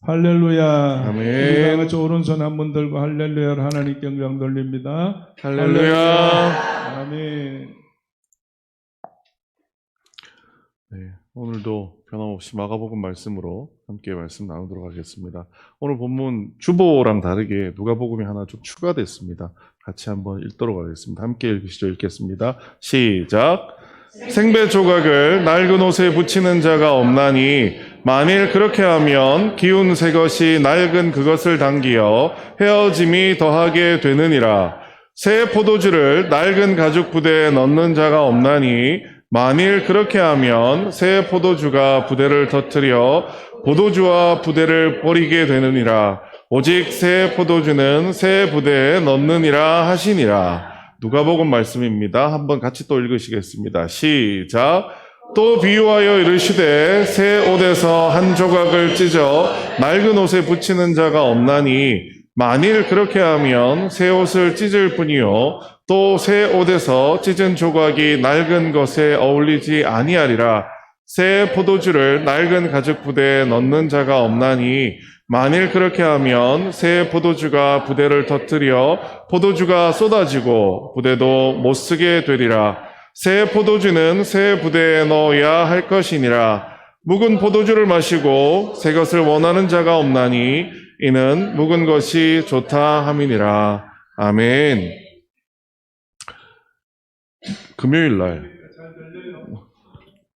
할렐루야. 아멘. 우리 다 같이 오른손 한 번 들고 할렐루야를 하나님께 영광 돌립니다. 할렐루야. 아멘. 네, 오늘도 변함없이 마가복음 말씀으로 함께 말씀 나누도록 하겠습니다. 오늘 본문 주보랑 다르게 누가복음이 하나 좀 추가됐습니다. 같이 한번 읽도록 하겠습니다. 함께 읽겠습니다. 시작. 생배 조각을 낡은 옷에 붙이는 자가 없나니 만일 그렇게 하면 기운 새 것이 낡은 그것을 당기어 헤어짐이 더하게 되느니라. 새 포도주를 낡은 가죽 부대에 넣는 자가 없나니 만일 그렇게 하면 새 포도주가 부대를 터뜨려 포도주와 부대를 버리게 되느니라. 오직 새 포도주는 새 부대에 넣느니라 하시니라. 누가복음 말씀입니다. 한번 같이 또 읽으시겠습니다. 시작. 또 비유하여 이르시되 새 옷에서 한 조각을 찢어 낡은 옷에 붙이는 자가 없나니 만일 그렇게 하면 새 옷을 찢을 뿐이요 또 새 옷에서 찢은 조각이 낡은 것에 어울리지 아니하리라. 새 포도주를 낡은 가죽 부대에 넣는 자가 없나니 만일 그렇게 하면 새 포도주가 부대를 터뜨려 포도주가 쏟아지고 부대도 못 쓰게 되리라. 새 포도주는 새 부대에 넣어야 할 것이니라. 묵은 포도주를 마시고 새 것을 원하는 자가 없나니 이는 묵은 것이 좋다 함이니라. 아멘. 금요일 날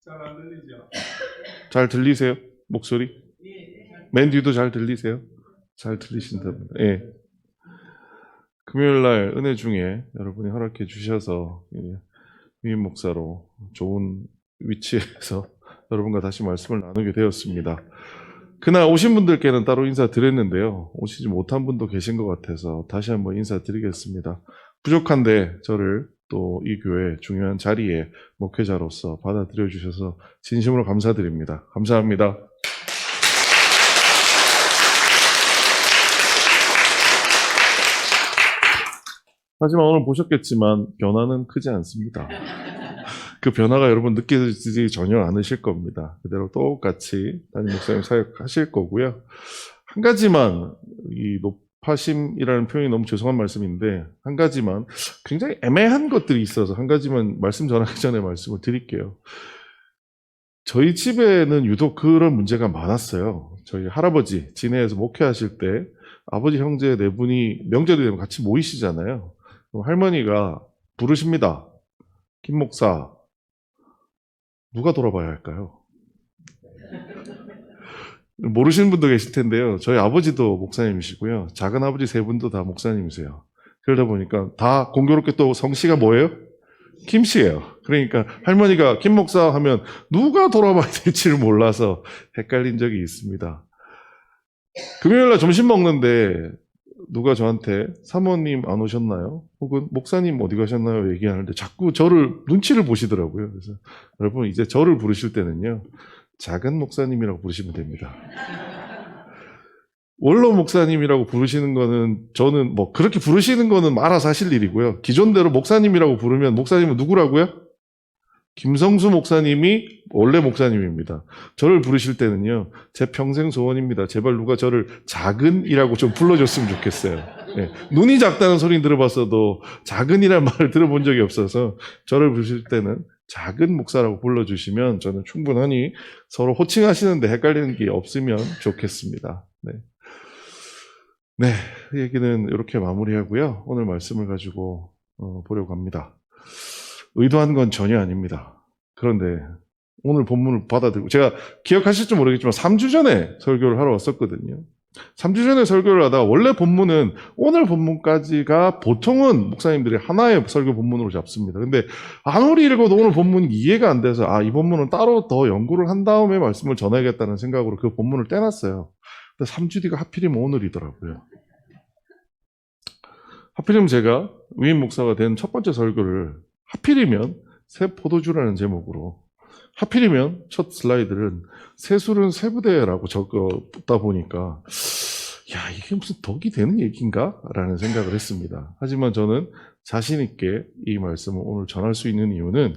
잘 안 들리죠? 잘 들리세요? 목소리? 맨 뒤도 잘 들리세요? 잘 들리신다면. 예. 금요일 날 은혜 중에 여러분이 허락해 주셔서 위임 목사로 좋은 위치에서 여러분과 다시 말씀을 나누게 되었습니다. 그날 오신 분들께는 따로 인사드렸는데요. 오시지 못한 분도 계신 것 같아서 다시 한번 인사드리겠습니다. 부족한데 저를 또 이 교회 중요한 자리에 목회자로서 받아들여 주셔서 진심으로 감사드립니다. 감사합니다. 하지만 오늘 보셨겠지만 변화는 크지 않습니다. 그 변화가 여러분 느끼지 전혀 않으실 겁니다. 그대로 똑같이 담임 목사님 사역하실 거고요. 한 가지만, 이 높아심이라는 표현이 너무 죄송한 말씀인데 한 가지만, 굉장히 애매한 것들이 있어서 한 가지만 말씀 전하기 전에 말씀을 드릴게요. 저희 집에는 유독 그런 문제가 많았어요. 저희 할아버지 진해에서 목회하실 때 아버지 형제 네 분이 명절이 되면 같이 모이시잖아요. 그럼 할머니가 부르십니다. 김 목사, 누가 돌아봐야 할까요? 모르시는 분도 계실 텐데요. 저희 아버지도 목사님이시고요. 작은 아버지 세 분도 다 목사님이세요. 그러다 보니까 다 공교롭게 또 성씨가 뭐예요? 김씨예요. 그러니까 할머니가 김 목사 하면 누가 돌아봐야 될지를 몰라서 헷갈린 적이 있습니다. 금요일날 점심 먹는데 누가 저한테 사모님 안 오셨나요? 혹은 목사님 어디 가셨나요? 얘기하는데 자꾸 저를 눈치를 보시더라고요. 그래서 여러분 이제 저를 부르실 때는요, 작은 목사님이라고 부르시면 됩니다. 원로 목사님이라고 부르시는 거는 저는 뭐 그렇게 부르시는 거는 알아서 하실 일이고요. 기존대로 목사님이라고 부르면 목사님은 누구라고요? 김성수 목사님이 원래 목사님입니다. 저를 부르실 때는요, 제 평생 소원입니다. 제발 누가 저를 작은이라고 좀 불러줬으면 좋겠어요. 네. 눈이 작다는 소리 들어봤어도 작은이라는 말을 들어본 적이 없어서 저를 부르실 때는 작은 목사라고 불러주시면 저는 충분하니 서로 호칭하시는데 헷갈리는 게 없으면 좋겠습니다. 네. 네, 그 얘기는 이렇게 마무리하고요. 오늘 말씀을 가지고 보려고 합니다. 의도한 건 전혀 아닙니다. 그런데 오늘 본문을 받아들이고, 제가 기억하실지 모르겠지만 3주 전에 설교를 하러 왔었거든요. 3주 전에 설교를 하다가 원래 본문은 오늘 본문까지가 보통은 목사님들이 하나의 설교 본문으로 잡습니다. 근데 아무리 읽어도 오늘 본문이 이해가 안 돼서 이 본문은 따로 더 연구를 한 다음에 말씀을 전하겠다는 생각으로 그 본문을 떼놨어요. 근데 3주 뒤가 하필이면 오늘이더라고요. 하필이면 제가 위임 목사가 된 첫 번째 설교를 하필이면 새 포도주라는 제목으로, 하필이면 첫 슬라이드는 새술은 새 부대라고 적었다 보니까 이게 무슨 덕이 되는 얘기인가? 라는 생각을 했습니다. 하지만 저는 자신 있게 이 말씀을 오늘 전할 수 있는 이유는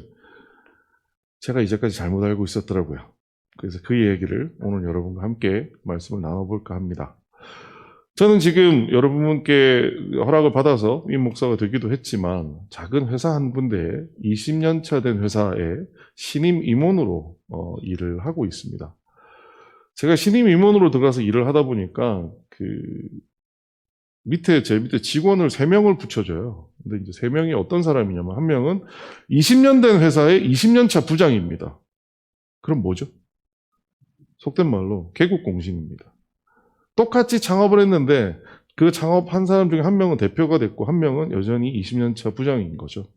제가 이제까지 잘못 알고 있었더라고요. 그래서 그 얘기를 오늘 여러분과 함께 말씀을 나눠볼까 합니다. 저는 지금 여러분께 허락을 받아서 임 목사가 되기도 했지만 작은 회사 한 군데에 20년 차 된 회사에 신임 임원으로 일을 하고 있습니다. 제가 신임 임원으로 들어가서 일을 하다 보니까 제 밑에 직원을 3명을 붙여줘요. 근데 이제 3명이 어떤 사람이냐면 한 명은 20년 된 회사의 20년 차 부장입니다. 그럼 뭐죠? 속된 말로 개국공신입니다. 똑같이 창업을 했는데 그 창업한 사람 중에 한 명은 대표가 됐고 한 명은 여전히 20년 차 부장인 거죠.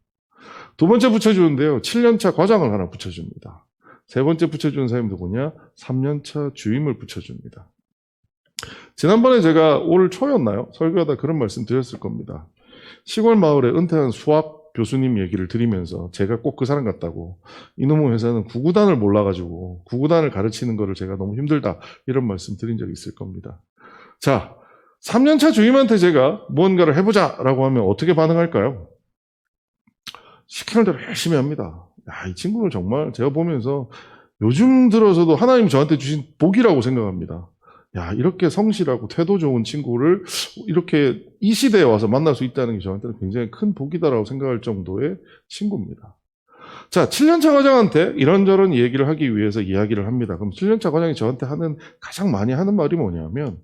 두 번째 붙여주는데요. 7년 차 과장을 하나 붙여줍니다. 세 번째 붙여주는 사람이 누구냐? 3년 차 주임을 붙여줍니다. 지난번에 제가 올 초였나요? 설교하다 그런 말씀 드렸을 겁니다. 시골 마을에 은퇴한 수학 교수님 얘기를 드리면서 제가 꼭 그 사람 같다고, 이놈의 회사는 구구단을 몰라가지고 구구단을 가르치는 거를 제가 너무 힘들다 이런 말씀 드린 적이 있을 겁니다. 자, 3년차 주임한테 제가 무언가를 해보자라고 하면 어떻게 반응할까요? 시키는 대로 열심히 합니다. 야, 이 친구는 정말 제가 보면서 요즘 들어서도 하나님이 저한테 주신 복이라고 생각합니다. 야, 이렇게 성실하고 태도 좋은 친구를 이렇게 이 시대에 와서 만날 수 있다는 게 저한테는 굉장히 큰 복이다라고 생각할 정도의 친구입니다. 자, 7년차 과장한테 이런저런 얘기를 하기 위해서 이야기를 합니다. 그럼 7년차 과장이 저한테 가장 많이 하는 말이 뭐냐면,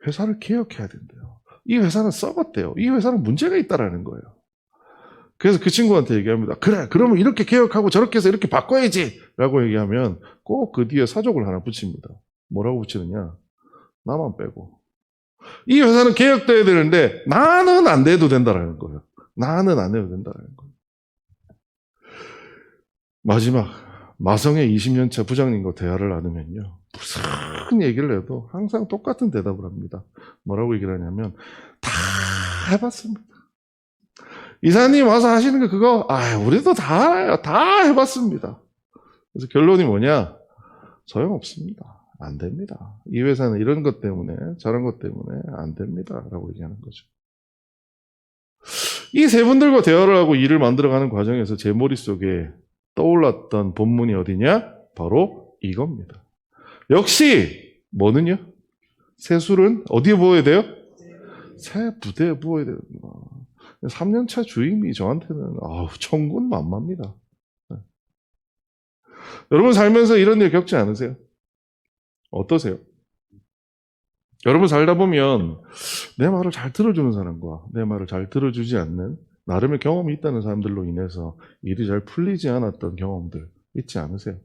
회사를 개혁해야 된대요. 이 회사는 썩었대요. 이 회사는 문제가 있다라는 거예요. 그래서 그 친구한테 얘기합니다. 그래, 그러면 이렇게 개혁하고 저렇게 해서 이렇게 바꿔야지! 라고 얘기하면 꼭 그 뒤에 사족을 하나 붙입니다. 뭐라고 붙이느냐? 나만 빼고. 이 회사는 개혁돼야 되는데 나는 안 돼도 된다라는 거예요. 나는 안 해도 된다라는 거예요. 마지막, 마성의 20년차 부장님과 대화를 나누면요, 무슨 얘기를 해도 항상 똑같은 대답을 합니다. 뭐라고 얘기를 하냐면, 다 해봤습니다. 이사님 와서 하시는 거 그거, 우리도 다 해봤습니다. 그래서 결론이 뭐냐? 소용없습니다. 안 됩니다. 이 회사는 이런 것 때문에, 저런 것 때문에 안 됩니다. 라고 얘기하는 거죠. 이 세 분들과 대화를 하고 일을 만들어가는 과정에서 제 머릿속에 떠올랐던 본문이 어디냐? 바로 이겁니다. 역시, 뭐는요? 새 술은 어디에 부어야 돼요? 새 부대에 부어야 됩니다. 3년차 주임이 저한테는, 천군만마입니다. 네. 여러분 살면서 이런 일 겪지 않으세요? 어떠세요? 여러분 살다 보면 내 말을 잘 들어주는 사람과 내 말을 잘 들어주지 않는 나름의 경험이 있다는 사람들로 인해서 일이 잘 풀리지 않았던 경험들 있지 않으세요?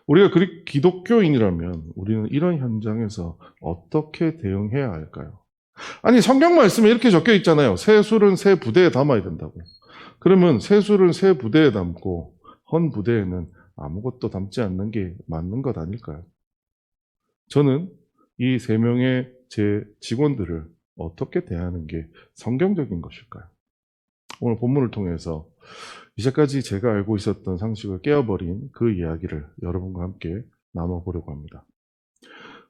우리가 기독교인이라면 우리는 이런 현장에서 어떻게 대응해야 할까요? 아니, 성경 말씀에 이렇게 적혀 있잖아요. 새 술은 새 부대에 담아야 된다고. 그러면 새 술은 새 부대에 담고 헌 부대에는 아무것도 담지 않는 게 맞는 것 아닐까요? 저는 이 3명의 제 직원들을 어떻게 대하는 게 성경적인 것일까요? 오늘 본문을 통해서 이제까지 제가 알고 있었던 상식을 깨어버린 그 이야기를 여러분과 함께 나눠보려고 합니다.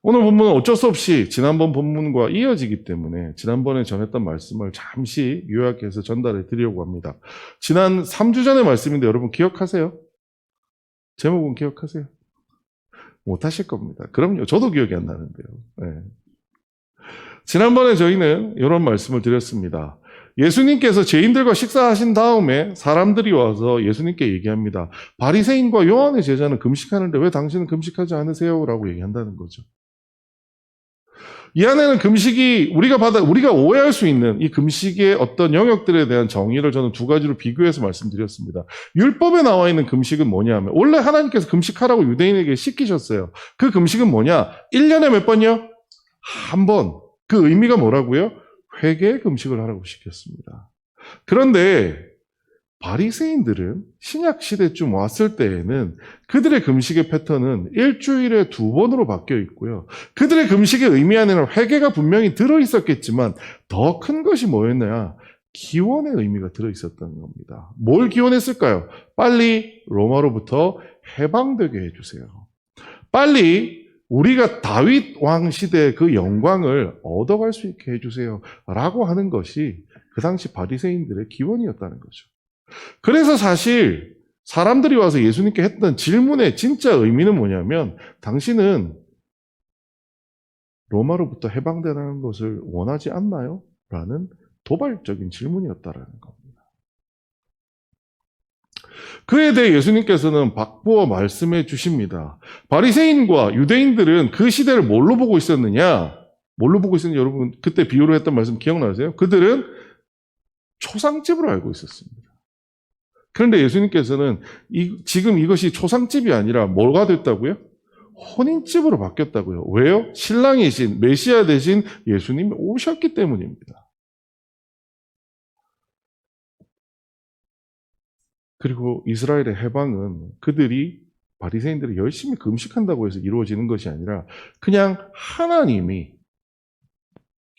오늘 본문은 어쩔 수 없이 지난번 본문과 이어지기 때문에 지난번에 전했던 말씀을 잠시 요약해서 전달해 드리려고 합니다. 지난 3주 전의 말씀인데 여러분 기억하세요? 제목은 기억하세요? 못하실 겁니다. 그럼요. 저도 기억이 안 나는데요. 네. 지난번에 저희는 이런 말씀을 드렸습니다. 예수님께서 죄인들과 식사하신 다음에 사람들이 와서 예수님께 얘기합니다. 바리새인과 요한의 제자는 금식하는데 왜 당신은 금식하지 않으세요? 라고 얘기한다는 거죠. 이 안에는 금식이 우리가 오해할 수 있는 이 금식의 어떤 영역들에 대한 정의를 저는 2가지로 비교해서 말씀드렸습니다. 율법에 나와 있는 금식은 뭐냐면 원래 하나님께서 금식하라고 유대인에게 시키셨어요. 그 금식은 뭐냐? 1년에 몇 번요? 한 번. 그 의미가 뭐라고요? 회개의 금식을 하라고 시켰습니다. 그런데 바리새인들은 신약 시대쯤 왔을 때에는 그들의 금식의 패턴은 일주일에 2번으로 바뀌어 있고요. 그들의 금식의 의미 안에는 회개가 분명히 들어있었겠지만 더 큰 것이 뭐였냐? 기원의 의미가 들어있었던 겁니다. 뭘 기원했을까요? 빨리 로마로부터 해방되게 해주세요. 빨리 우리가 다윗 왕 시대의 그 영광을 얻어갈 수 있게 해주세요. 라고 하는 것이 그 당시 바리새인들의 기원이었다는 거죠. 그래서 사실 사람들이 와서 예수님께 했던 질문의 진짜 의미는 뭐냐면 당신은 로마로부터 해방되라는 것을 원하지 않나요? 라는 도발적인 질문이었다라는 겁니다. 그에 대해 예수님께서는 바꾸어 말씀해 주십니다. 바리새인과 유대인들은 그 시대를 뭘로 보고 있었느냐? 뭘로 보고 있었는지 여러분 그때 비유로 했던 말씀 기억나세요? 그들은 초상집으로 알고 있었습니다. 그런데 예수님께서는 지금 이것이 초상집이 아니라 뭐가 됐다고요? 혼인집으로 바뀌었다고요. 왜요? 신랑이신 메시아 되신 예수님이 오셨기 때문입니다. 그리고 이스라엘의 해방은 그들이 바리새인들이 열심히 금식한다고 해서 이루어지는 것이 아니라 그냥 하나님이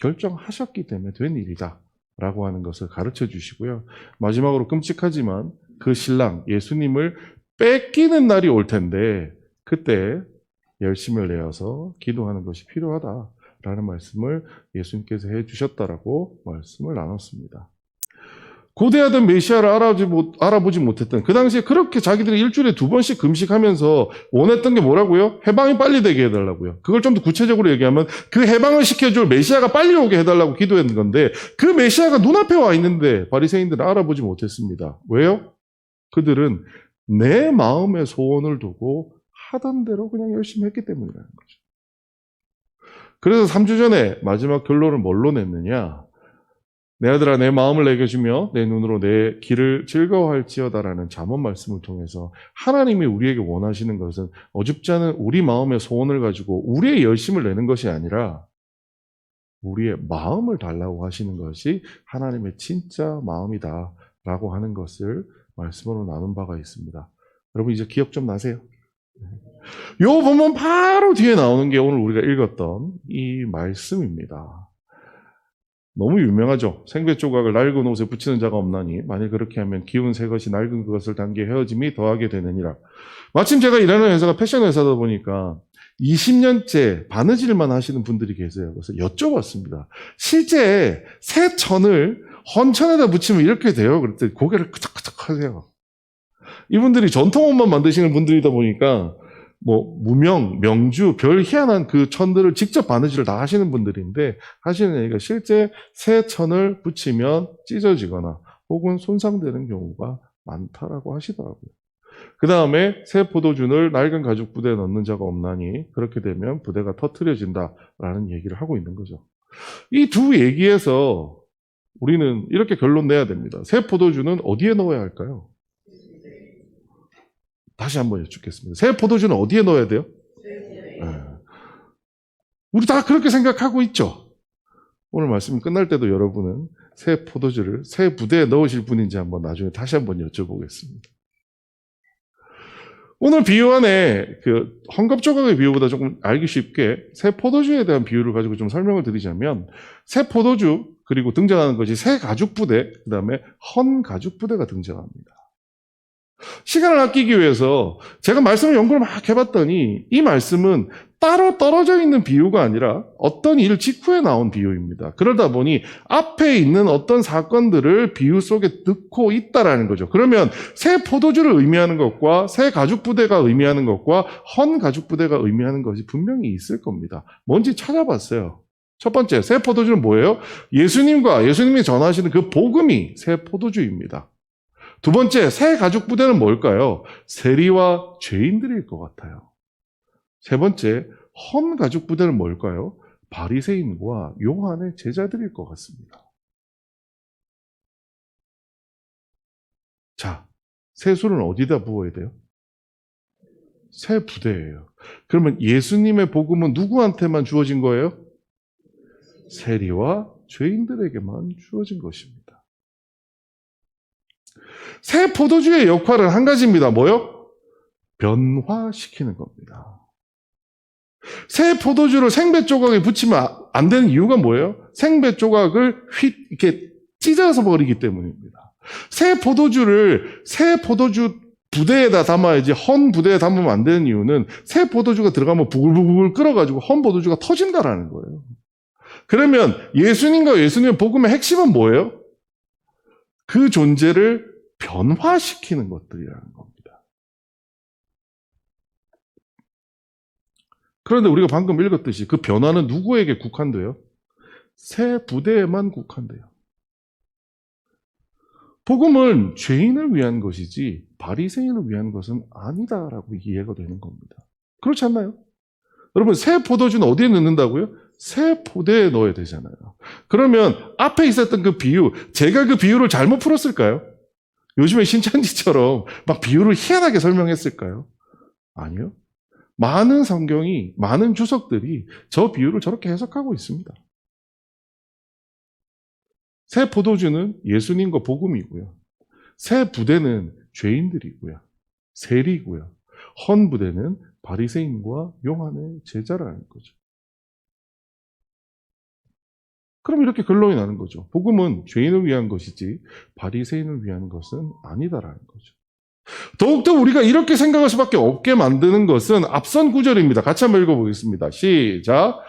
결정하셨기 때문에 된 일이다 라고 하는 것을 가르쳐 주시고요. 마지막으로 끔찍하지만 그 신랑 예수님을 뺏기는 날이 올 텐데 그때 열심을 내어서 기도하는 것이 필요하다라는 말씀을 예수님께서 해주셨다라고 말씀을 나눴습니다. 고대하던 메시아를 알아보지 못했던 그 당시에 그렇게 자기들이 일주일에 2번씩 금식하면서 원했던 게 뭐라고요? 해방이 빨리 되게 해달라고요. 그걸 좀 더 구체적으로 얘기하면 그 해방을 시켜줄 메시아가 빨리 오게 해달라고 기도했는 건데 그 메시아가 눈앞에 와 있는데 바리새인들은 알아보지 못했습니다. 왜요? 그들은 내 마음의 소원을 두고 하던 대로 그냥 열심히 했기 때문이라는 거죠. 그래서 3주 전에 마지막 결론을 뭘로 냈느냐? 내 아들아 내 마음을 내게 주며 내 눈으로 내 길을 즐거워할지어다라는 잠언 말씀을 통해서 하나님이 우리에게 원하시는 것은 어줍지 않은 우리 마음의 소원을 가지고 우리의 열심을 내는 것이 아니라 우리의 마음을 달라고 하시는 것이 하나님의 진짜 마음이다라고 하는 것을 말씀으로 나눈 바가 있습니다. 여러분 이제 기억 좀 나세요? 요 본문 바로 뒤에 나오는 게 오늘 우리가 읽었던 이 말씀입니다. 너무 유명하죠. 생배 조각을 낡은 옷에 붙이는 자가 없나니 만일 그렇게 하면 기운 새 것이 낡은 그것을 당겨 헤어짐이 더하게 되느니라. 마침 제가 일하는 회사가 패션 회사다 보니까 20년째 바느질만 하시는 분들이 계세요. 그래서 여쭤봤습니다. 실제 새 천을 헌천에다 붙이면 이렇게 돼요? 그랬더니 고개를 끄덕끄덕 하세요. 이분들이 전통 옷만 만드시는 분들이다 보니까 무명, 명주, 별 희한한 그 천들을 직접 바느질을 다 하시는 분들인데 하시는 얘기가 실제 새 천을 붙이면 찢어지거나 혹은 손상되는 경우가 많다라고 하시더라고요. 그 다음에 새 포도주를 낡은 가죽 부대에 넣는 자가 없나니 그렇게 되면 부대가 터트려진다라는 얘기를 하고 있는 거죠. 이 두 얘기에서 우리는 이렇게 결론 내야 됩니다. 새 포도주는 어디에 넣어야 할까요? 다시 한번 여쭙겠습니다. 새 포도주는 어디에 넣어야 돼요? 네. 우리 다 그렇게 생각하고 있죠. 오늘 말씀이 끝날 때도 여러분은 새 포도주를 새 부대에 넣으실 분인지 한번 나중에 다시 한번 여쭤보겠습니다. 오늘 비유 안에 그 헝겊 조각의 비유보다 조금 알기 쉽게 새 포도주에 대한 비유를 가지고 좀 설명을 드리자면 새 포도주 그리고 등장하는 것이 새 가죽 부대 그 다음에 헌 가죽 부대가 등장합니다. 시간을 아끼기 위해서 제가 말씀을 연구를 막 해봤더니 이 말씀은 따로 떨어져 있는 비유가 아니라 어떤 일 직후에 나온 비유입니다. 그러다 보니 앞에 있는 어떤 사건들을 비유 속에 넣고 있다라는 거죠. 그러면 새 포도주를 의미하는 것과 새 가죽 부대가 의미하는 것과 헌 가죽 부대가 의미하는 것이 분명히 있을 겁니다. 뭔지 찾아봤어요. 첫 번째, 새 포도주는 뭐예요? 예수님과 예수님이 전하시는 그 복음이 새 포도주입니다. 두 번째, 새 가죽 부대는 뭘까요? 세리와 죄인들일 것 같아요. 세 번째, 헌 가죽 부대는 뭘까요? 바리새인과 요한의 제자들일 것 같습니다. 자, 세수는 어디다 부어야 돼요? 새 부대예요. 그러면 예수님의 복음은 누구한테만 주어진 거예요? 세리와 죄인들에게만 주어진 것입니다. 새 포도주의 역할은 한 가지입니다. 뭐요? 변화시키는 겁니다. 새 포도주를 생배 조각에 붙이면 안 되는 이유가 뭐예요? 생배 조각을 이렇게 찢어서 버리기 때문입니다. 새 포도주 부대에다 담아야지 헌 부대에 담으면 안 되는 이유는 새 포도주가 들어가면 부글부글 끓어가지고 헌 포도주가 터진다라는 거예요. 그러면 예수님과 예수님의 복음의 핵심은 뭐예요? 그 존재를 변화시키는 것들이라는 겁니다. 그런데 우리가 방금 읽었듯이 그 변화는 누구에게 국한돼요? 새 부대에만 국한돼요. 복음은 죄인을 위한 것이지 바리새인을 위한 것은 아니다라고 이해가 되는 겁니다. 그렇지 않나요? 여러분, 새 포도주는 어디에 넣는다고요? 새 포대에 넣어야 되잖아요. 그러면 앞에 있었던 그 비유, 제가 그 비유를 잘못 풀었을까요? 요즘에 신천지처럼 막 비유를 희한하게 설명했을까요? 아니요. 많은 성경이, 많은 주석들이 저 비유를 저렇게 해석하고 있습니다. 새 포도주는 예수님과 복음이고요. 새 부대는 죄인들이고요. 세리고요. 헌 부대는 바리새인과 요한의 제자라는 거죠. 그럼 이렇게 결론이 나는 거죠. 복음은 죄인을 위한 것이지 바리새인을 위한 것은 아니다라는 거죠. 더욱더 우리가 이렇게 생각할 수밖에 없게 만드는 것은 앞선 구절입니다. 같이 한번 읽어보겠습니다. 시작.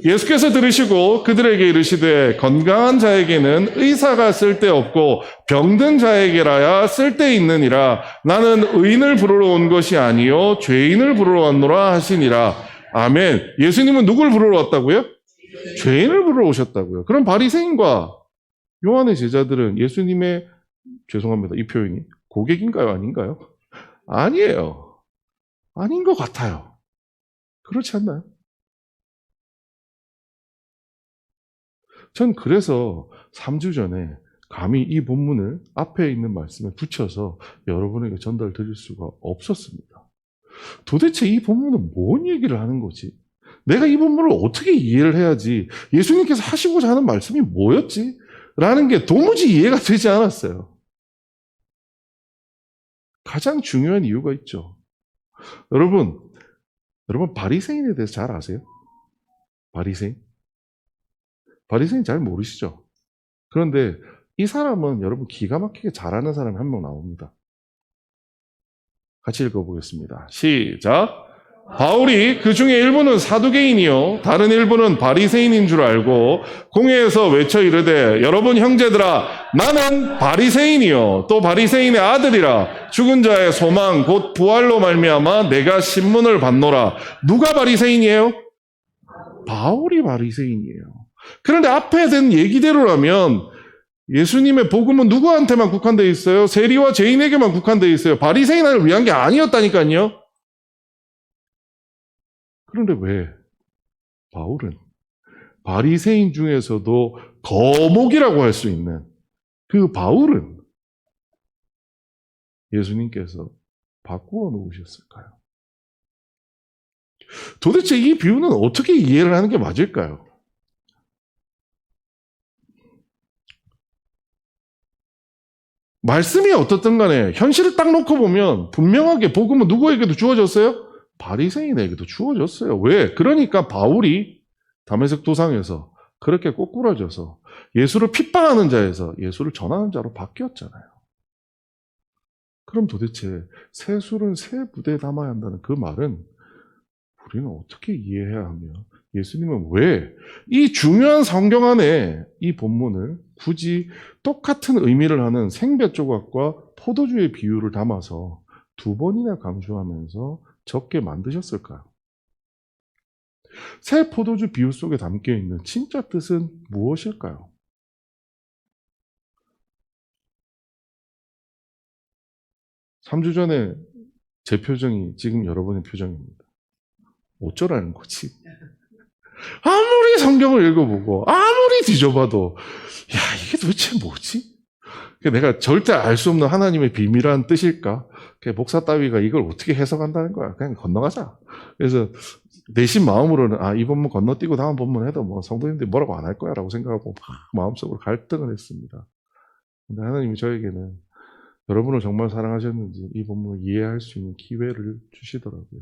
예수께서 들으시고 그들에게 이르시되 건강한 자에게는 의사가 쓸데없고 병든 자에게라야 쓸데있느니라. 나는 의인을 부르러 온 것이 아니요 죄인을 부르러 왔노라 하시니라. 아멘. 예수님은 누굴 부르러 왔다고요? 죄인을 부르러 오셨다고요. 그럼 바리새인과 요한의 제자들은 예수님의, 죄송합니다, 이 표현이 고객인가요? 아닌가요? 아니에요. 아닌 것 같아요. 그렇지 않나요? 전 그래서 3주 전에 감히 이 본문을 앞에 있는 말씀에 붙여서 여러분에게 전달 드릴 수가 없었습니다. 도대체 이 본문은 뭔 얘기를 하는 거지? 내가 이 본문을 어떻게 이해를 해야지? 예수님께서 하시고자 하는 말씀이 뭐였지? 라는 게 도무지 이해가 되지 않았어요. 가장 중요한 이유가 있죠. 여러분 바리새인에 대해서 잘 아세요? 바리새인? 바리새인 잘 모르시죠? 그런데 이 사람은 여러분 기가 막히게 잘하는 사람이 한 명 나옵니다. 같이 읽어보겠습니다. 시작. 바울이 그 중에 일부는 사두개인이요 다른 일부는 바리새인인 줄 알고 공회에서 외쳐 이르되 여러분 형제들아 나는 바리새인이요 또 바리새인의 아들이라 죽은 자의 소망 곧 부활로 말미암아 내가 신문을 받노라. 누가 바리새인이에요? 바울이 바리새인이에요. 그런데 앞에 된 얘기대로라면 예수님의 복음은 누구한테만 국한되어 있어요? 세리와 죄인에게만 국한되어 있어요. 바리새인을 위한 게 아니었다니까요. 그런데 왜 바울은 바리새인 중에서도 거목이라고 할 수 있는 그 바울은 예수님께서 바꾸어 놓으셨을까요? 도대체 이 비유는 어떻게 이해를 하는 게 맞을까요? 말씀이 어떻든 간에 현실을 딱 놓고 보면 분명하게 복음은 누구에게도 주어졌어요? 바리새인에게도 주어졌어요. 왜? 그러니까 바울이 다메섹 도상에서 그렇게 꼬꾸라져서 예수를 핍박하는 자에서 예수를 전하는 자로 바뀌었잖아요. 그럼 도대체 새 술은 새 부대에 담아야 한다는 그 말은 우리는 어떻게 이해해야 하며 예수님은 왜 이 중요한 성경 안에 이 본문을 굳이 똑같은 의미를 하는 생배 조각과 포도주의 비유를 담아서 2번이나 강조하면서 적게 만드셨을까요? 새 포도주 비유 속에 담겨있는 진짜 뜻은 무엇일까요? (3주) 전에 제 표정이 지금 여러분의 표정입니다. 어쩌라는 거지? 아무리 성경을 읽어보고 아무리 뒤져봐도 야 이게 도대체 뭐지? 내가 절대 알 수 없는 하나님의 비밀한 뜻일까? 목사 따위가 이걸 어떻게 해석한다는 거야. 그냥 건너가자. 그래서 내심 마음으로는 이 본문 건너뛰고 다음 본문 해도 뭐 성도님들이 뭐라고 안 할 거야 라고 생각하고 마음속으로 갈등을 했습니다. 근데 하나님이 저에게는 여러분을 정말 사랑하셨는지 이 본문을 이해할 수 있는 기회를 주시더라고요.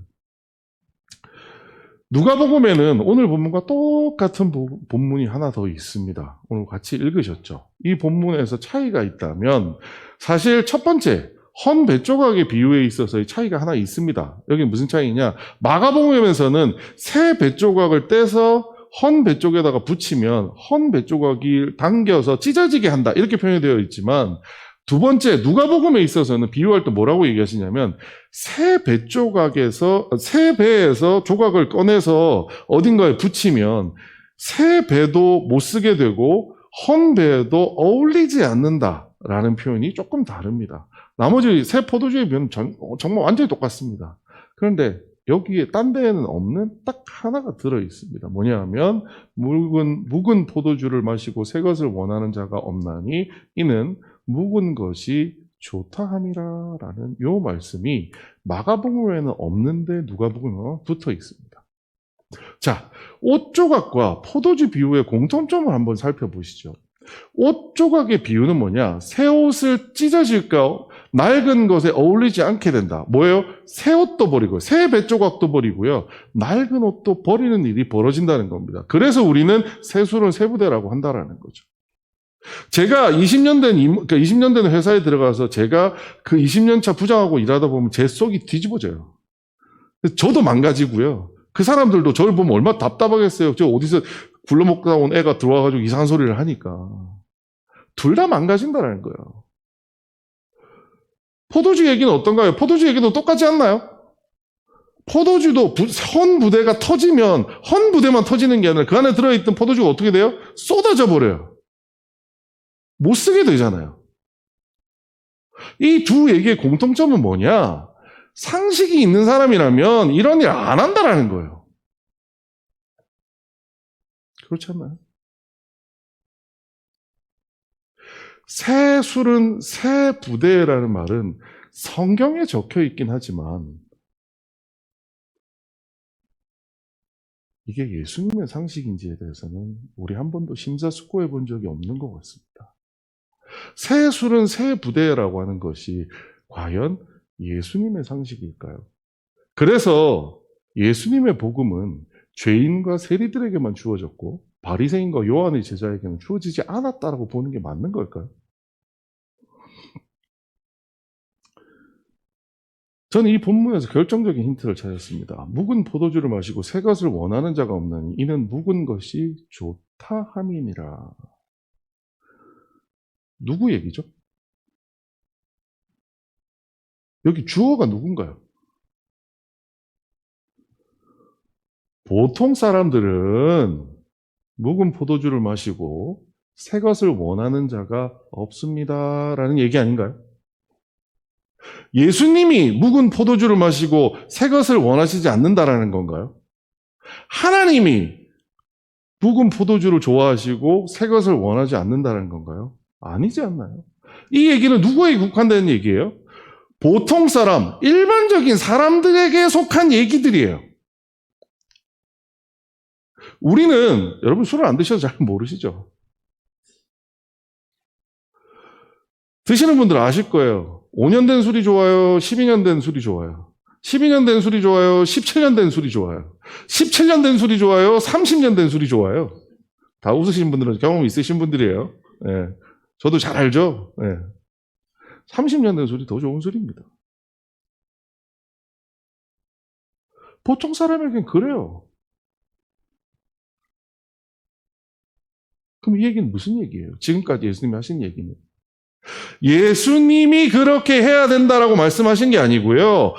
누가복음에는 오늘 본문과 똑같은 본문이 하나 더 있습니다. 오늘 같이 읽으셨죠? 이 본문에서 차이가 있다면 사실 첫 번째 헌 뱃조각의 비유에 있어서의 차이가 하나 있습니다. 여기 무슨 차이냐? 마가복음에서는 새 뱃조각을 떼서 헌 뱃쪽에다가 붙이면 헌 뱃조각이 당겨서 찢어지게 한다 이렇게 표현이 되어 있지만 두 번째, 누가복음에 있어서는 비유할 때 뭐라고 얘기하시냐면 새 배에서 조각을 꺼내서 어딘가에 붙이면 새 배도 못 쓰게 되고 헌 배에도 어울리지 않는다라는 표현이 조금 다릅니다. 나머지 새 포도주의 비유는 정말 완전히 똑같습니다. 그런데 여기에 딴 데에는 없는 딱 하나가 들어 있습니다. 뭐냐 하면 묵은 포도주를 마시고 새 것을 원하는 자가 없나니 이는 묵은 것이 좋다 함이라라는 요 말씀이 마가복음에는 없는데 누가복음에 붙어 있습니다. 자, 옷 조각과 포도주 비유의 공통점을 한번 살펴보시죠. 옷 조각의 비유는 뭐냐? 새 옷을 찢어질까 낡은 것에 어울리지 않게 된다. 뭐예요? 새 옷도 버리고 새 배조각도 버리고요. 낡은 옷도 버리는 일이 벌어진다는 겁니다. 그래서 우리는 새술은 새부대라고 한다라는 거죠. 제가 20년 된 회사에 들어가서 제가 그 20년 차 부장하고 일하다 보면 제 속이 뒤집어져요. 저도 망가지고요. 그 사람들도 저를 보면 얼마나 답답하겠어요. 저 어디서 굴러먹다 온 애가 들어와가지고 이상한 소리를 하니까. 둘 다 망가진다는 거예요. 포도주 얘기는 어떤가요? 포도주 얘기도 똑같지 않나요? 포도주도 헌 부대가 터지면 헌 부대만 터지는 게 아니라 그 안에 들어있던 포도주가 어떻게 돼요? 쏟아져 버려요. 못 쓰게 되잖아요. 이 두 얘기의 공통점은 뭐냐? 상식이 있는 사람이라면 이런 일 안 한다라는 거예요. 그렇지 않나요? 새 술은 새 부대라는 말은 성경에 적혀 있긴 하지만 이게 예수님의 상식인지에 대해서는 우리 한 번도 심사숙고해 본 적이 없는 것 같습니다. 새 술은 새 부대라고 하는 것이 과연 예수님의 상식일까요? 그래서 예수님의 복음은 죄인과 세리들에게만 주어졌고 바리새인과 요한의 제자에게는 주어지지 않았다라고 보는 게 맞는 걸까요? 저는 이 본문에서 결정적인 힌트를 찾았습니다. 묵은 포도주를 마시고 새 것을 원하는 자가 없나니 이는 묵은 것이 좋다 함이니라. 누구 얘기죠? 여기 주어가 누군가요? 보통 사람들은 묵은 포도주를 마시고 새 것을 원하는 자가 없습니다라는 얘기 아닌가요? 예수님이 묵은 포도주를 마시고 새 것을 원하시지 않는다라는 건가요? 하나님이 묵은 포도주를 좋아하시고 새 것을 원하지 않는다는 건가요? 아니지 않나요? 이 얘기는 누구에게 국한되는 얘기예요? 보통 사람, 일반적인 사람들에게 속한 얘기들이에요. 우리는, 여러분 술을 안 드셔서 잘 모르시죠? 드시는 분들 아실 거예요. 5년 된 술이 좋아요? 12년 된 술이 좋아요? 12년 된 술이 좋아요? 17년 된 술이 좋아요? 17년 된 술이 좋아요? 30년 된 술이 좋아요? 다 웃으신 분들은 경험 있으신 분들이에요. 네. 저도 잘 알죠? 네. 30년 된 술이 더 좋은 술입니다. 보통 사람에겐 그래요. 그럼 이 얘기는 무슨 얘기예요? 지금까지 예수님이 하신 얘기는. 예수님이 그렇게 해야 된다라고 말씀하신 게 아니고요.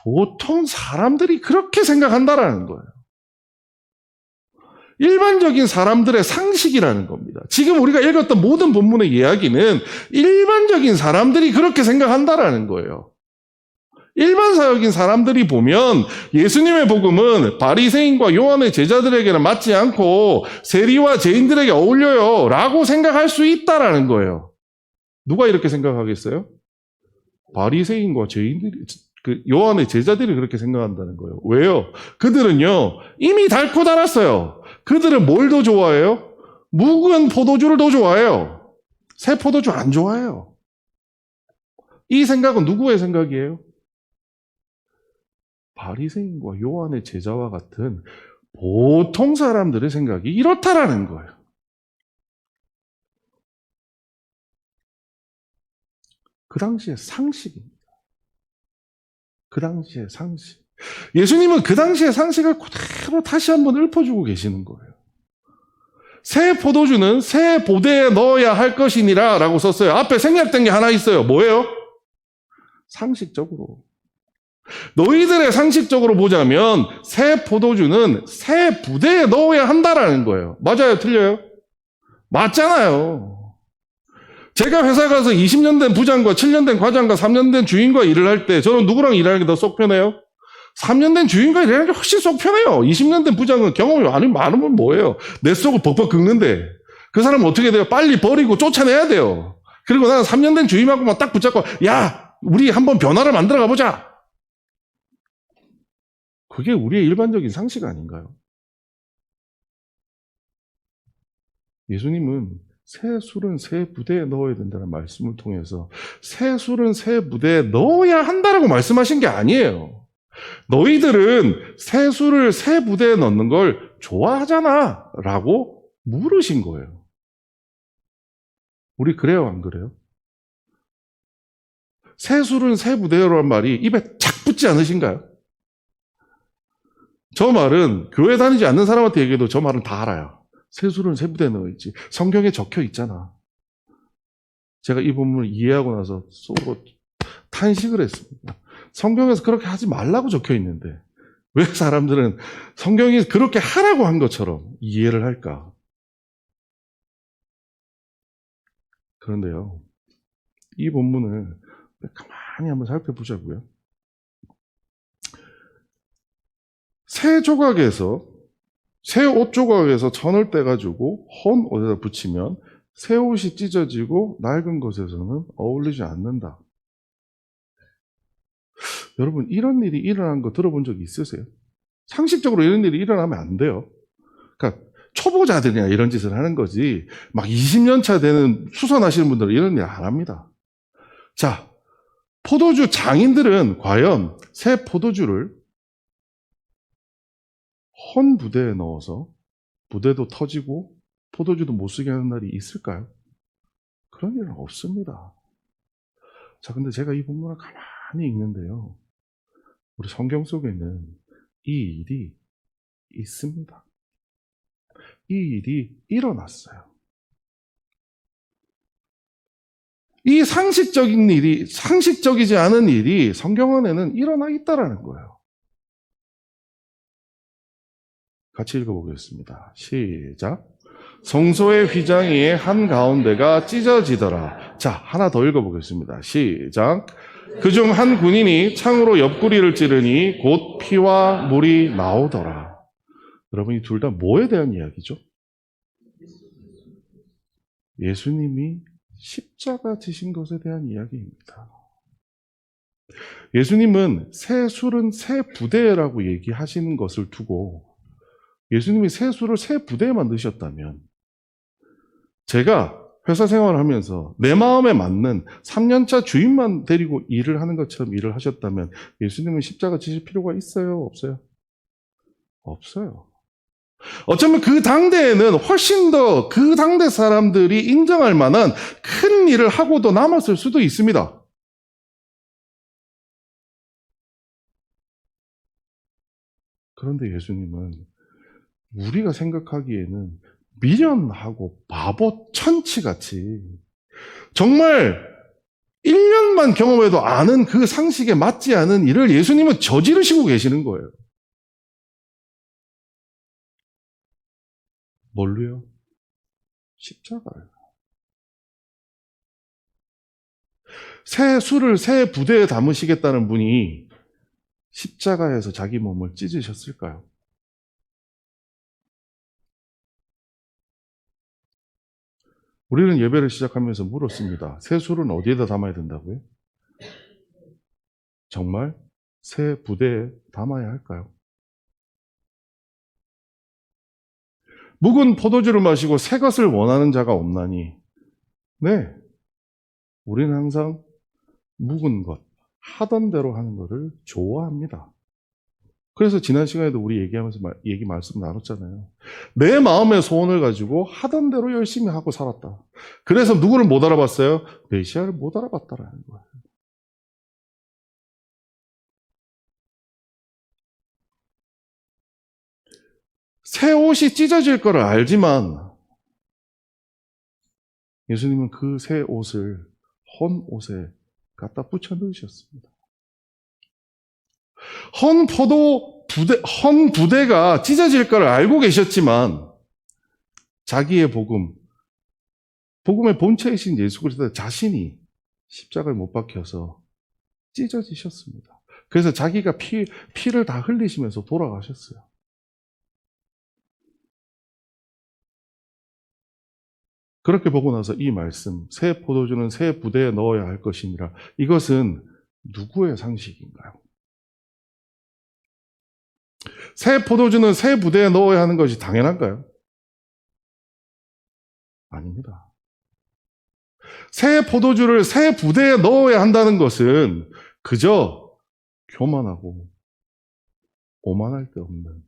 보통 사람들이 그렇게 생각한다라는 거예요. 일반적인 사람들의 상식이라는 겁니다. 지금 우리가 읽었던 모든 본문의 이야기는 일반적인 사람들이 그렇게 생각한다라는 거예요. 일반사역인 사람들이 보면 예수님의 복음은 바리새인과 요한의 제자들에게는 맞지 않고 세리와 죄인들에게 어울려요 라고 생각할 수 있다라는 거예요. 누가 이렇게 생각하겠어요? 바리새인과 죄인들이, 요한의 제자들이 그렇게 생각한다는 거예요. 왜요? 그들은요 이미 닳고 닳았어요. 그들은 뭘 더 좋아해요? 묵은 포도주를 더 좋아해요. 새 포도주 안 좋아해요. 이 생각은 누구의 생각이에요? 바리새인과 요한의 제자와 같은 보통 사람들의 생각이 이렇다라는 거예요. 그 당시의 상식입니다. 그 당시의 상식. 예수님은 그 당시의 상식을 그대로 다시 한번 읊어주고 계시는 거예요. 새 포도주는 새 보대에 넣어야 할 것이니라 라고 썼어요. 앞에 생략된 게 하나 있어요. 뭐예요? 상식적으로. 너희들의 상식적으로 보자면 새 포도주는 새 부대에 넣어야 한다라는 거예요. 맞아요? 틀려요? 맞잖아요. 제가 회사 가서 20년 된 부장과 7년 된 과장과 3년 된 주인과 일을 할 때 저는 누구랑 일하는 게 더 속 편해요? 3년 된 주인과 일하는 게 훨씬 속 편해요. 20년 된 부장은 경험이 많으면 뭐예요? 내 속을 벅벅 긁는데 그 사람은 어떻게 돼요? 빨리 버리고 쫓아내야 돼요. 그리고 나는 3년 된 주임하고만 딱 붙잡고 야, 우리 한번 변화를 만들어 가보자. 그게 우리의 일반적인 상식 아닌가요? 예수님은 새 술은 새 부대에 넣어야 된다는 말씀을 통해서 새 술은 새 부대에 넣어야 한다라고 말씀하신 게 아니에요. 너희들은 새 술을 새 부대에 넣는 걸 좋아하잖아 라고 물으신 거예요. 우리 그래요, 안 그래요? 새 술은 새 부대로란 말이 입에 착 붙지 않으신가요? 저 말은 교회 다니지 않는 사람한테 얘기해도 저 말은 다 알아요. 새 술은 새 부대에 넣어있지. 성경에 적혀 있잖아. 제가 이 본문을 이해하고 나서 속으로 탄식을 했습니다. 성경에서 그렇게 하지 말라고 적혀 있는데 왜 사람들은 성경이 그렇게 하라고 한 것처럼 이해를 할까? 그런데요, 이 본문을 가만히 한번 살펴보자고요. 새 조각에서, 새 옷 조각에서 천을 떼가지고 헌 옷에다 붙이면 새 옷이 찢어지고 낡은 것에서는 어울리지 않는다. 여러분, 이런 일이 일어난 거 들어본 적 있으세요? 상식적으로 이런 일이 일어나면 안 돼요. 그러니까 초보자들이나 이런 짓을 하는 거지 막 20년 차 되는 수선하시는 분들은 이런 일 안 합니다. 자, 포도주 장인들은 과연 새 포도주를 헌 부대에 넣어서 부대도 터지고 포도주도 못 쓰게 하는 날이 있을까요? 그런 일은 없습니다. 자, 근데 제가 이 본문을 가만히 읽는데요, 우리 성경 속에는 이 일이 있습니다. 이 일이 일어났어요. 이 상식적인 일이, 상식적이지 않은 일이 성경 안에는 일어나 있다라는 거예요. 같이 읽어보겠습니다. 시작. 성소의 휘장의 한가운데가 찢어지더라. 자, 하나 더 읽어보겠습니다. 시작. 그중 한 군인이 창으로 옆구리를 찌르니 곧 피와 물이 나오더라. 여러분, 이 둘 다 뭐에 대한 이야기죠? 예수님이 십자가 지신 것에 대한 이야기입니다. 예수님은 새 술은 새 부대라고 얘기하시는 것을 두고 예수님이 새 술을 새 부대에만 넣으셨다면 제가 회사 생활을 하면서 내 마음에 맞는 3년차 주인만 데리고 일을 하는 것처럼 일을 하셨다면 예수님은 십자가 지실 필요가 있어요? 없어요? 없어요. 어쩌면 그 당대에는 훨씬 더 그 당대 사람들이 인정할 만한 큰 일을 하고도 남았을 수도 있습니다. 그런데 예수님은 우리가 생각하기에는 미련하고 바보 천치같이 정말 1년만 경험해도 아는 그 상식에 맞지 않은 일을 예수님은 저지르시고 계시는 거예요. 뭘로요? 십자가요. 새 술을 새 부대에 담으시겠다는 분이 십자가에서 자기 몸을 찢으셨을까요? 우리는 예배를 시작하면서 물었습니다. 새 술은 어디에다 담아야 된다고요? 정말 새 부대에 담아야 할까요? 묵은 포도주를 마시고 새 것을 원하는 자가 없나니, 네, 우리는 항상 묵은 것, 하던 대로 하는 것을 좋아합니다. 그래서 지난 시간에도 우리 얘기하면서 말씀 나눴잖아요. 내 마음의 소원을 가지고 하던 대로 열심히 하고 살았다. 그래서 누구를 못 알아봤어요? 메시아를 못 알아봤다라는 거예요. 새 옷이 찢어질 거를 알지만 예수님은 그 새 옷을 헌 옷에 갖다 붙여 넣으셨습니다. 헌 부대가 찢어질 걸 알고 계셨지만 자기의 복음의 본체이신 예수 그리스도 자신이 십자가에 못 박혀서 찢어지셨습니다. 그래서 자기가 피를 다 흘리시면서 돌아가셨어요. 그렇게 보고 나서 이 말씀, 새 포도주는 새 부대에 넣어야 할 것이니라. 이것은 누구의 상식인가요? 새 포도주는 새 부대에 넣어야 하는 것이 당연한가요? 아닙니다. 새 포도주를 새 부대에 넣어야 한다는 것은 그저 교만하고 오만할 데 없는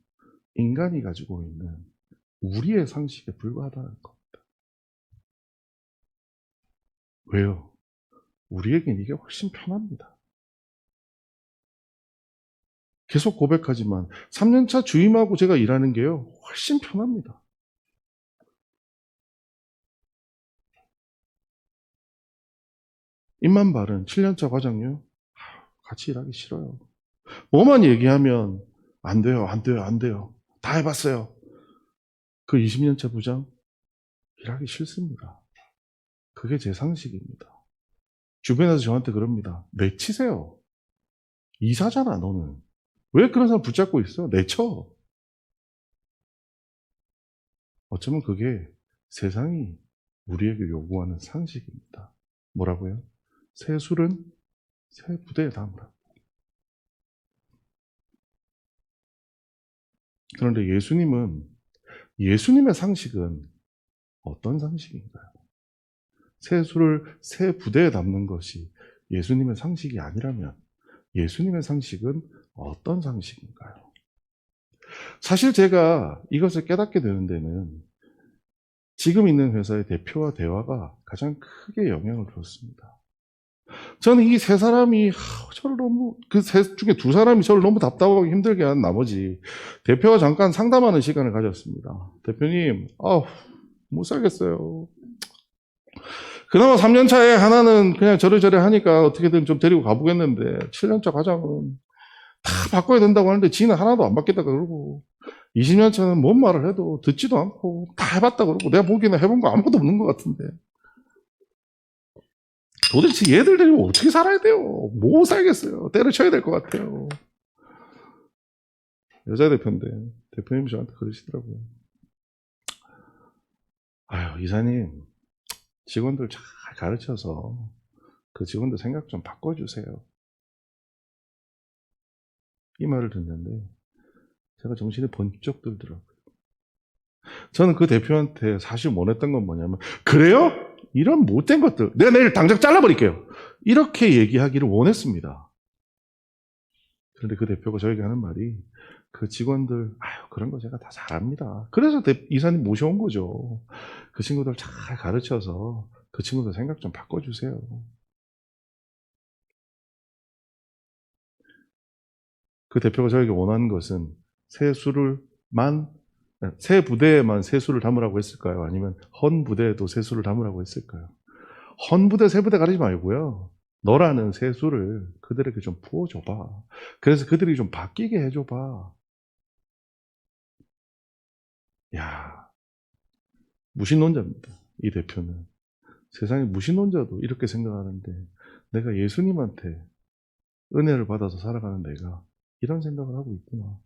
인간이 가지고 있는 우리의 상식에 불과하다는 겁니다. 왜요? 우리에겐 이게 훨씬 편합니다. 계속 고백하지만 3년차 주임하고 제가 일하는 게요, 훨씬 편합니다. 입만 바른 7년차 과장요, 같이 일하기 싫어요. 뭐만 얘기하면 안 돼요, 안 돼요, 안 돼요. 다 해봤어요. 그 20년차 부장 일하기 싫습니다. 그게 제 상식입니다. 주변에서 저한테 그럽니다. 내치세요. 이사잖아, 너는. 왜 그런 사람 붙잡고 있어? 내쳐. 어쩌면 그게 세상이 우리에게 요구하는 상식입니다. 뭐라고요? 새 술은 새 부대에 담으라. 그런데 예수님의 상식은 어떤 상식인가요? 새 술을 새 부대에 담는 것이 예수님의 상식이 아니라면 예수님의 상식은 어떤 상식인가요? 사실 제가 이것을 깨닫게 되는 데는 지금 있는 회사의 대표와 대화가 가장 크게 영향을 줬습니다. 저는 이 세 사람이 저를 너무, 그 세 중에 두 사람이 저를 너무 답답하고 힘들게 한 나머지 대표와 잠깐 상담하는 시간을 가졌습니다. 대표님, 못 살겠어요. 그나마 3년 차에 하나는 그냥 저래저래 하니까 어떻게든 좀 데리고 가보겠는데 7년차 과장은 다 바꿔야 된다고 하는데 지는 하나도 안 바뀌었다 그러고 20년 차는 뭔 말을 해도 듣지도 않고 다 해봤다 그러고 내가 보기에는 해본 거 아무것도 없는 것 같은데 도대체 얘들 데리고 어떻게 살아야 돼요? 못 살겠어요. 때려쳐야 될 것 같아요. 여자 대표인데 대표님이 저한테 그러시더라고요. 아유, 이사님 직원들 잘 가르쳐서 그 직원들 생각 좀 바꿔주세요. 이 말을 듣는데 제가 정신이 번쩍 들더라고요. 저는 그 대표한테 사실 원했던 건 뭐냐면, 그래요? 이런 못된 것들 내가 내일 당장 잘라버릴게요. 이렇게 얘기하기를 원했습니다. 그런데 그 대표가 저에게 하는 말이, 그 직원들 그런 거 제가 다 잘합니다. 그래서 이사님 모셔온 거죠. 그 친구들 잘 가르쳐서 그 친구들 생각 좀 바꿔주세요. 그 대표가 저에게 원하는 것은 새 부대에만 새 술을 담으라고 했을까요? 아니면 헌 부대에도 새 술을 담으라고 했을까요? 헌 부대, 새 부대 가리지 말고요. 너라는 새 술을 그들에게 좀 부어줘봐. 그래서 그들이 좀 바뀌게 해줘봐. 야, 무신론자입니다. 이 대표는. 세상에 무신론자도 이렇게 생각하는데 내가 예수님한테 은혜를 받아서 살아가는 내가 이런 생각을 하고 있구나.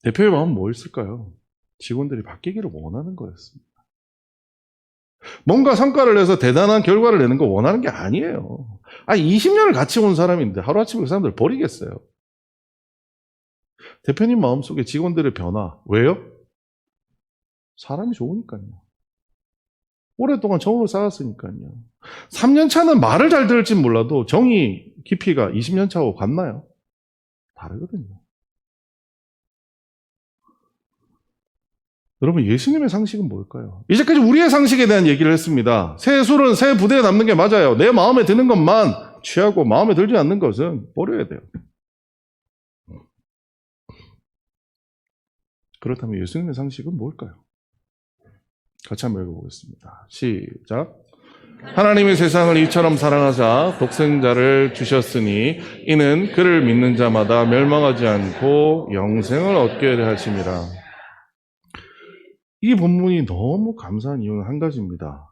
대표의 마음은 뭐였을까요? 직원들이 바뀌기를 원하는 거였습니다. 뭔가 성과를 내서 대단한 결과를 내는 거 원하는 게 아니에요. 20년을 같이 온 사람인데 하루아침에 그 사람들 버리겠어요. 대표님 마음속에 직원들의 변화. 왜요? 사람이 좋으니까요. 오랫동안 정을 쌓았으니까요. 3년 차는 말을 잘 들을진 몰라도 정이 깊이가 20년 차하고 같나요? 다르거든요. 여러분, 예수님의 상식은 뭘까요? 이제까지 우리의 상식에 대한 얘기를 했습니다. 새 술은 새 부대에 담는 게 맞아요. 내 마음에 드는 것만 취하고 마음에 들지 않는 것은 버려야 돼요. 그렇다면 예수님의 상식은 뭘까요? 같이 한번 읽어보겠습니다. 시작. 하나님이 세상을 이처럼 사랑하사 독생자를 주셨으니 이는 그를 믿는 자마다 멸망하지 않고 영생을 얻게 하려 하심이라. 이 본문이 너무 감사한 이유는 한 가지입니다.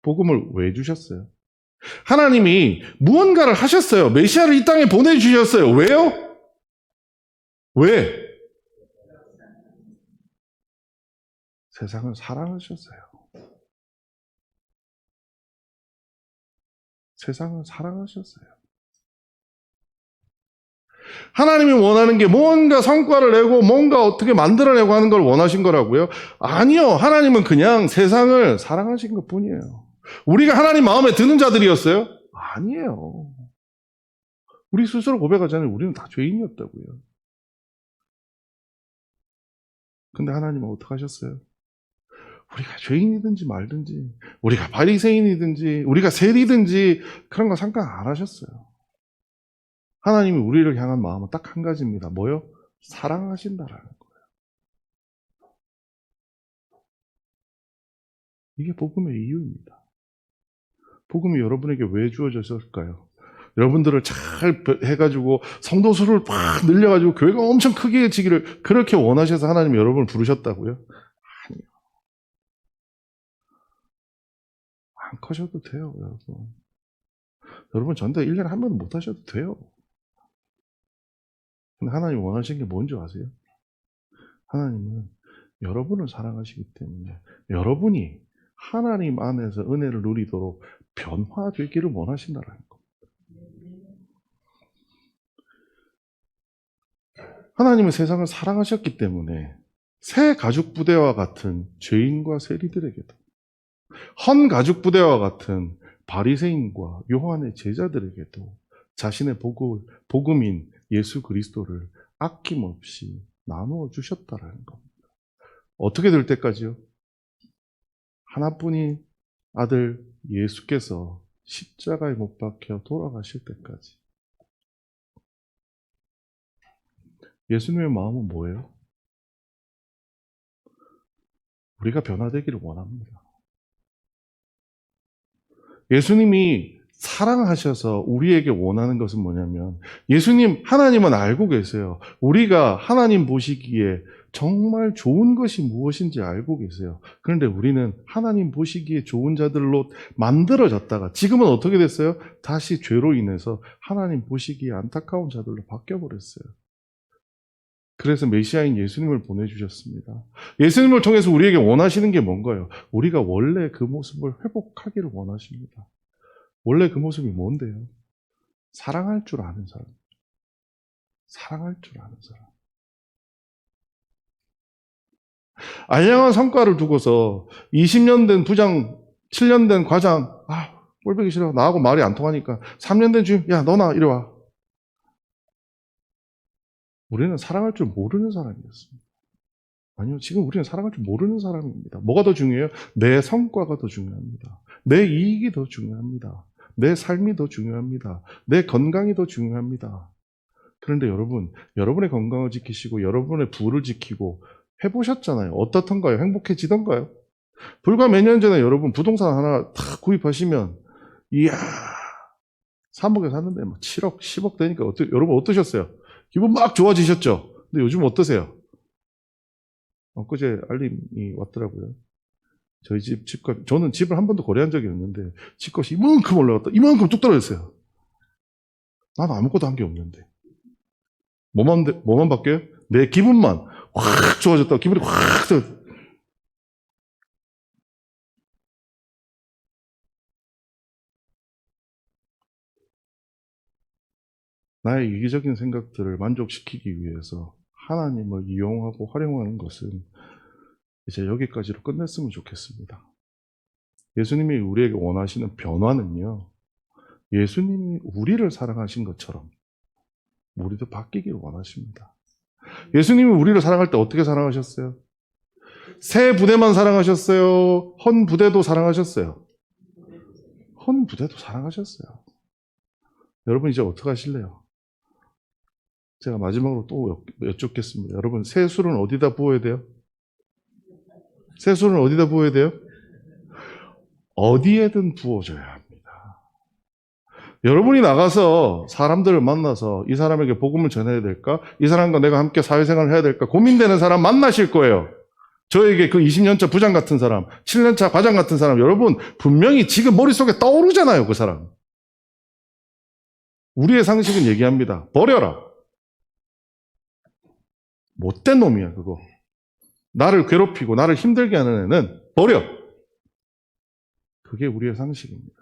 복음을 왜 주셨어요? 하나님이 무언가를 하셨어요. 메시아를 이 땅에 보내주셨어요. 왜요? 왜? 세상을 사랑하셨어요. 세상을 사랑하셨어요. 하나님이 원하는 게 뭔가 성과를 내고 뭔가 어떻게 만들어내고 하는 걸 원하신 거라고요? 아니요. 하나님은 그냥 세상을 사랑하신 것 뿐이에요. 우리가 하나님 마음에 드는 자들이었어요? 아니에요. 우리 스스로 고백하잖아요. 우리는 다 죄인이었다고요. 근데 하나님은 어떻게 하셨어요? 우리가 죄인이든지 말든지, 우리가 바리새인이든지, 우리가 세리든지 그런 거 상관 안 하셨어요. 하나님이 우리를 향한 마음은 딱 한 가지입니다. 뭐요? 사랑하신다라는 거예요. 이게 복음의 이유입니다. 복음이 여러분에게 왜 주어졌을까요? 여러분들을 잘 해가지고 성도수를 팍 늘려가지고 교회가 엄청 크게 지기를 그렇게 원하셔서 하나님이 여러분을 부르셨다고요? 아니요. 안 커셔도 돼요, 여러분. 여러분 전대 1년에 한 번 못 하셔도 돼요. 근데 하나님이 원하시는 게 뭔지 아세요? 하나님은 여러분을 사랑하시기 때문에 여러분이 하나님 안에서 은혜를 누리도록 변화되기를 원하신다는 겁니다. 하나님은 세상을 사랑하셨기 때문에 새 가죽 부대와 같은 죄인과 세리들에게도 헌 가죽 부대와 같은 바리새인과 요한의 제자들에게도 자신의 복음인 예수 그리스도를 아낌없이 나누어 주셨다라는 겁니다. 어떻게 될 때까지요? 하나뿐인 아들 예수께서 십자가에 못 박혀 돌아가실 때까지. 예수님의 마음은 뭐예요? 우리가 변화되기를 원합니다. 예수님이 사랑하셔서 우리에게 원하는 것은 뭐냐면 하나님은 알고 계세요. 우리가 하나님 보시기에 정말 좋은 것이 무엇인지 알고 계세요. 그런데 우리는 하나님 보시기에 좋은 자들로 만들어졌다가 지금은 어떻게 됐어요? 다시 죄로 인해서 하나님 보시기에 안타까운 자들로 바뀌어버렸어요. 그래서 메시아인 예수님을 보내주셨습니다. 예수님을 통해서 우리에게 원하시는 게 뭔가요? 우리가 원래 그 모습을 회복하기를 원하십니다. 원래 그 모습이 뭔데요? 사랑할 줄 아는 사람. 사랑할 줄 아는 사람. 알량한 성과를 두고서 20년 된 부장, 7년 된 과장, 꼴보기 싫어. 나하고 말이 안 통하니까 3년 된 주임, 야, 너나 이리 와. 우리는 사랑할 줄 모르는 사람이었습니다. 아니요, 지금 우리는 사랑할 줄 모르는 사람입니다. 뭐가 더 중요해요? 내 성과가 더 중요합니다. 내 이익이 더 중요합니다. 내 삶이 더 중요합니다. 내 건강이 더 중요합니다. 그런데 여러분, 여러분의 건강을 지키시고 여러분의 부를 지키고 해보셨잖아요. 어떻던가요? 행복해지던가요? 불과 몇 년 전에 여러분 부동산 하나 탁 구입하시면 이야 3억에 샀는데 막 7억, 10억 되니까 여러분 어떠셨어요? 기분 막 좋아지셨죠? 근데 요즘 어떠세요? 엊그제 알림이 왔더라고요. 저희 집값, 저는 집을 한 번도 거래한 적이 없는데 집값이 이만큼 올라갔다. 이만큼 뚝 떨어졌어요. 나는 아무것도 한 게 없는데. 뭐만 바뀌어요? 내 기분만 확 좋아졌다. 기분이 확 좋아졌다. 나의 이기적인 생각들을 만족시키기 위해서 하나님을 이용하고 활용하는 것은 이제 여기까지로 끝냈으면 좋겠습니다. 예수님이 우리에게 원하시는 변화는요, 예수님이 우리를 사랑하신 것처럼 우리도 바뀌기를 원하십니다. 예수님이 우리를 사랑할 때 어떻게 사랑하셨어요? 새 부대만 사랑하셨어요? 헌 부대도 사랑하셨어요? 헌 부대도 사랑하셨어요. 여러분 이제 어떻게 하실래요? 제가 마지막으로 또 여쭙겠습니다. 여러분 새 술은 어디다 부어야 돼요? 세수는 어디다 부어야 돼요? 어디에든 부어줘야 합니다. 여러분이 나가서 사람들을 만나서 이 사람에게 복음을 전해야 될까? 이 사람과 내가 함께 사회생활을 해야 될까? 고민되는 사람 만나실 거예요. 저에게 그 20년차 부장 같은 사람, 7년차 과장 같은 사람, 여러분 분명히 지금 머릿속에 떠오르잖아요, 그 사람. 우리의 상식은 얘기합니다. 버려라. 못된 놈이야, 그거. 나를 괴롭히고 나를 힘들게 하는 애는 버려. 그게 우리의 상식입니다.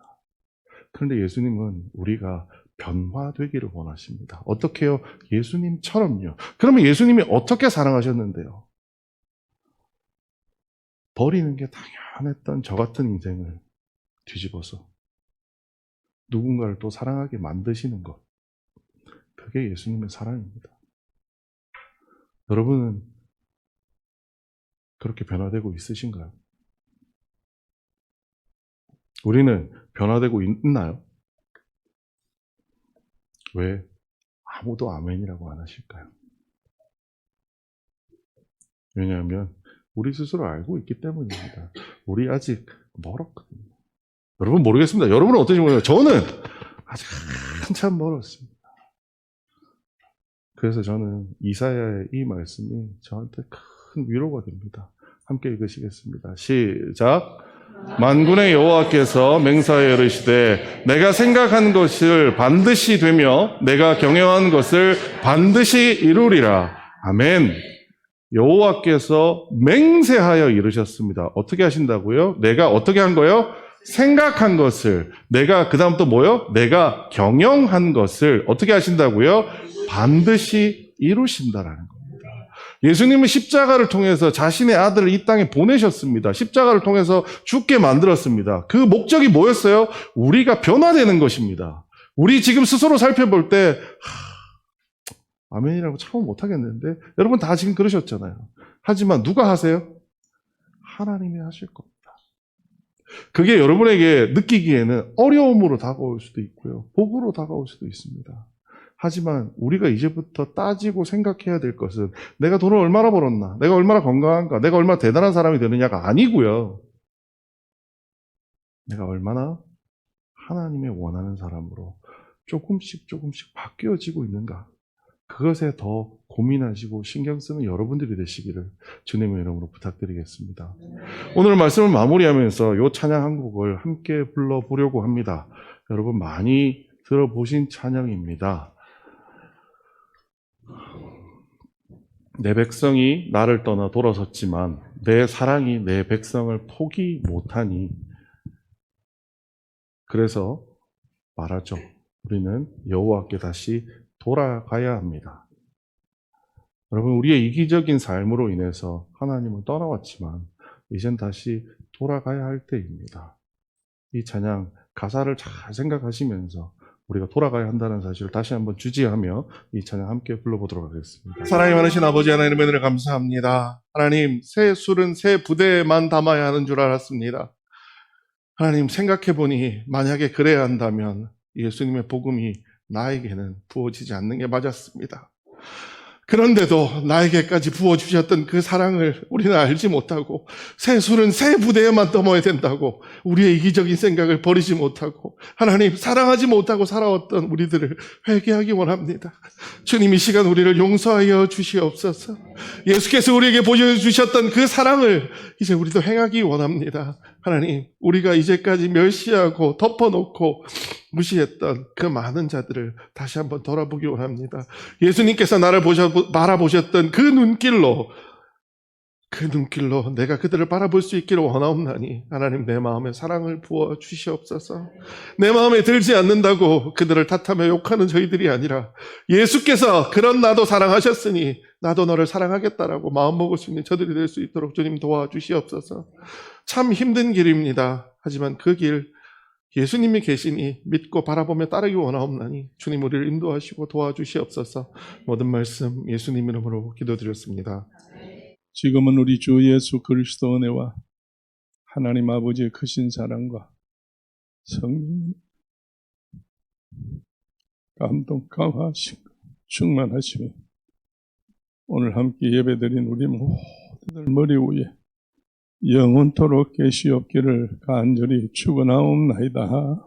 그런데 예수님은 우리가 변화되기를 원하십니다. 어떻게 해요? 예수님처럼요. 그러면 예수님이 어떻게 사랑하셨는데요? 버리는 게 당연했던 저 같은 인생을 뒤집어서 누군가를 또 사랑하게 만드시는 것. 그게 예수님의 사랑입니다. 여러분은 그렇게 변화되고 있으신가요? 우리는 변화되고 있나요? 왜 아무도 아멘이라고 안 하실까요? 왜냐하면 우리 스스로 알고 있기 때문입니다. 우리 아직 멀었거든요. 여러분 모르겠습니다. 여러분은 어떤지 모르겠어요. 저는 아직 한참 멀었습니다. 그래서 저는 이사야의 이 말씀이 저한테 큰 위로가 됩니다. 함께 읽으시겠습니다. 시작. 만군의 여호와께서 맹사하여 이르시되 내가 생각한 것을 반드시 되며 내가 경영한 것을 반드시 이루리라. 아멘. 여호와께서 맹세하여 이르셨습니다. 어떻게 하신다고요? 내가 어떻게 한 거요? 생각한 것을. 내가 그 다음 또 뭐요? 내가 경영한 것을 어떻게 하신다고요? 반드시 이루신다라는 겁니다. 예수님은 십자가를 통해서 자신의 아들을 이 땅에 보내셨습니다. 십자가를 통해서 죽게 만들었습니다. 그 목적이 뭐였어요? 우리가 변화되는 것입니다. 우리 지금 스스로 살펴볼 때 아멘이라고 참 못하겠는데 여러분 다 지금 그러셨잖아요. 하지만 누가 하세요? 하나님이 하실 겁니다. 그게 여러분에게 느끼기에는 어려움으로 다가올 수도 있고요. 복으로 다가올 수도 있습니다. 하지만 우리가 이제부터 따지고 생각해야 될 것은 내가 돈을 얼마나 벌었나, 내가 얼마나 건강한가, 내가 얼마나 대단한 사람이 되느냐가 아니고요. 내가 얼마나 하나님의 원하는 사람으로 조금씩 바뀌어지고 있는가. 그것에 더 고민하시고 신경 쓰는 여러분들이 되시기를 주님의 이름으로 부탁드리겠습니다. 오늘 말씀을 마무리하면서 이 찬양 한 곡을 함께 불러보려고 합니다. 여러분 많이 들어보신 찬양입니다. 내 백성이 나를 떠나 돌아섰지만 내 사랑이 내 백성을 포기 못하니 그래서 말하죠. 우리는 여호와께 다시 돌아가야 합니다. 여러분 우리의 이기적인 삶으로 인해서 하나님을 떠나왔지만 이젠 다시 돌아가야 할 때입니다. 이 찬양 가사를 잘 생각하시면서 우리가 돌아가야 한다는 사실을 다시 한번 주지하며 이 찬양 함께 불러보도록 하겠습니다. 사랑이 많으신 아버지 하나님의 은혜를 감사합니다. 하나님 새 술은 새 부대에만 담아야 하는 줄 알았습니다. 하나님 생각해보니 만약에 그래야 한다면 예수님의 복음이 나에게는 부어지지 않는 게 맞았습니다. 그런데도 나에게까지 부어주셨던 그 사랑을 우리는 알지 못하고 새 술은 새 부대에만 떠먹어야 된다고 우리의 이기적인 생각을 버리지 못하고 하나님 사랑하지 못하고 살아왔던 우리들을 회개하기 원합니다. 주님 이 시간 우리를 용서하여 주시옵소서. 예수께서 우리에게 보여주셨던 그 사랑을 이제 우리도 행하기 원합니다. 하나님 우리가 이제까지 멸시하고 덮어놓고 무시했던 그 많은 자들을 다시 한번 돌아보기 원합니다. 예수님께서 나를 바라보셨던 그 눈길로 내가 그들을 바라볼 수 있기를 원하옵나니 하나님 내 마음에 사랑을 부어 주시옵소서. 내 마음에 들지 않는다고 그들을 탓하며 욕하는 저희들이 아니라 예수께서 그런 나도 사랑하셨으니 나도 너를 사랑하겠다라고 마음먹을 수 있는 저들이 될 수 있도록 주님 도와주시옵소서. 참 힘든 길입니다. 하지만 그 길 예수님이 계시니 믿고 바라보며 따르기 원하옵나니 주님 우리를 인도하시고 도와주시옵소서. 모든 말씀 예수님 이름으로 기도드렸습니다. 지금은 우리 주 예수 그리스도 은혜와 하나님 아버지의 크신 사랑과 성령 감동 강화하시고 충만하시며 오늘 함께 예배드린 우리 모두들 머리 위에 영원토록 계시옵기를 간절히 축원하옵나이다.